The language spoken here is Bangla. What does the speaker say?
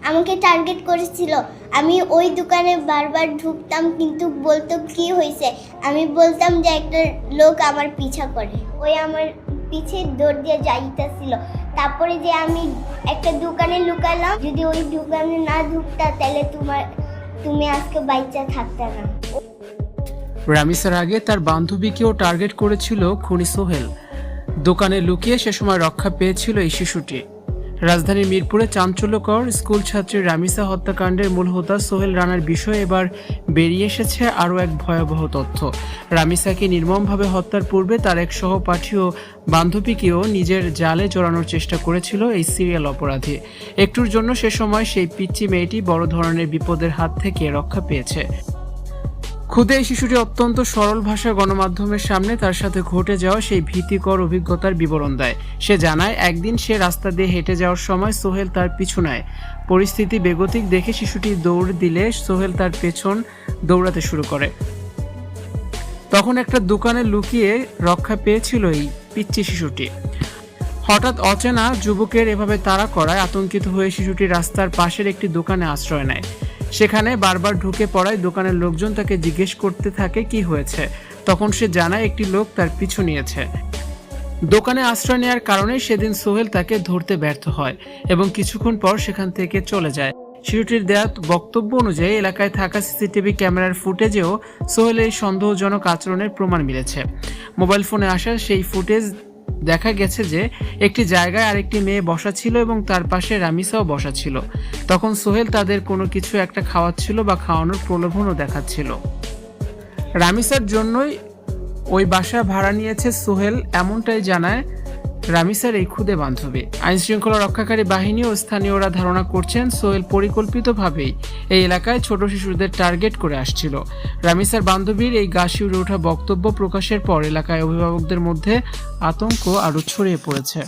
আমাকে টার্গেট করেছিল। আমি ওই দোকানে বারবার ঢুকতাম, কিন্তু বলতো কি হয়েছে। আমি বলতাম যে একটা লোক আমার পিছা করে। ওই আমার পিছে দৌড় দিয়ে যাইতেছিল। তারপরে যে আমি একটা দোকানে লুকালাম, যদি ওই দোকানে না ঢুকতা তাহলে তুমি আজকে বাইচা থাকতে না। রামিসার আগে তার বান্ধবীকেও টার্গেট করেছিল খুনি সোহেল। দোকানে লুকিয়ে সে সময় রক্ষা পেয়েছিল এই শিশুটি। রাজধানীর মিরপুরে চাঞ্চল্যকর স্কুল ছাত্রী রামিসা হত্যাকাণ্ডের মূল হোতা সোহেল রানার বিষয়ে এবার বেরিয়ে এসেছে আরও এক ভয়াবহ তথ্য। রামিসাকে নির্মমভাবে হত্যার পূর্বে তার এক সহপাঠী ও বান্ধবীকেও নিজের জালে জড়ানোর চেষ্টা করেছিল এই সিরিয়াল অপরাধী। একটুর জন্য সে সময় সেই পিচ্চি মেয়েটি বড় ধরনের বিপদের হাত থেকে রক্ষা পেয়েছে। খুদে এই শিশুটি অত্যন্ত সরল ভাষায় গণমাধ্যমের সামনে তার সাথে ঘটে যাওয়া সেই ভীতিকর অভিজ্ঞতার বিবরণ দেয়। সে জানায়, একদিন সে রাস্তা দিয়ে হেঁটে যাওয়ার সময় সোহেল তার পিছু নেয়। পরিস্থিতি বেগতিক দেখে শিশুটি দৌড় দিলে সোহেল তার পেছন দৌড়াতে শুরু করে। তখন একটা দোকানে লুকিয়ে রক্ষা পেয়েছিল এই পিচ্চি শিশুটি। হঠাৎ অচেনা যুবকের এভাবে তাড়া করায় আতঙ্কিত হয়ে শিশুটি রাস্তার পাশের একটি দোকানে আশ্রয় নেয়। সেখানে বারবার ঢুকে পড়ায় দোকানের লোকজন তাকে জিজ্ঞেস করতে থাকে কি হয়েছে। তখন সে জানায় একটি লোক তার পিছু নিয়েছে। দোকানে আশ্রয় নেওয়ার কারণে সেদিন সোহেল তাকে ধরতে ব্যর্থ হয় এবং কিছুক্ষণ পর সেখান থেকে চলে যায়। শিশুটির দেয়া বক্তব্য অনুযায়ী এলাকায় থাকা সিসিটিভি ক্যামেরার ফুটেজেও সোহেলের সন্দেহজনক আচরণের প্রমাণ মিলেছে। মোবাইল ফোনে আসা সেই ফুটেজ দেখা গেছে যে একটি জায়গায় আরেকটি মেয়ে বসা ছিল এবং তার পাশে রামিসাও বসা ছিল। তখন সোহেল তাদের কোনো কিছু একটা খাওয়াচ্ছিল বা খাওয়ানোর প্রলোভনও দেখাচ্ছিল। রামিসার জন্যই ওই বাসা ভাড়া নিয়েছে সোহেল, এমনটাই জানায় রামিসার এই খুদে বান্ধবী। আইনশৃঙ্খলা রক্ষাকারী বাহিনী ও স্থানীয়রা ধারণা করছেন সোহেল পরিকল্পিতভাবেই এই এলাকায় ছোট শিশুদের টার্গেট করে আসছিল। রামিসার বান্ধবীর এই গা শিউরে ওঠা বক্তব্য প্রকাশের পর এলাকায় অভিভাবকদের মধ্যে আতঙ্ক আরও ছড়িয়ে পড়েছে।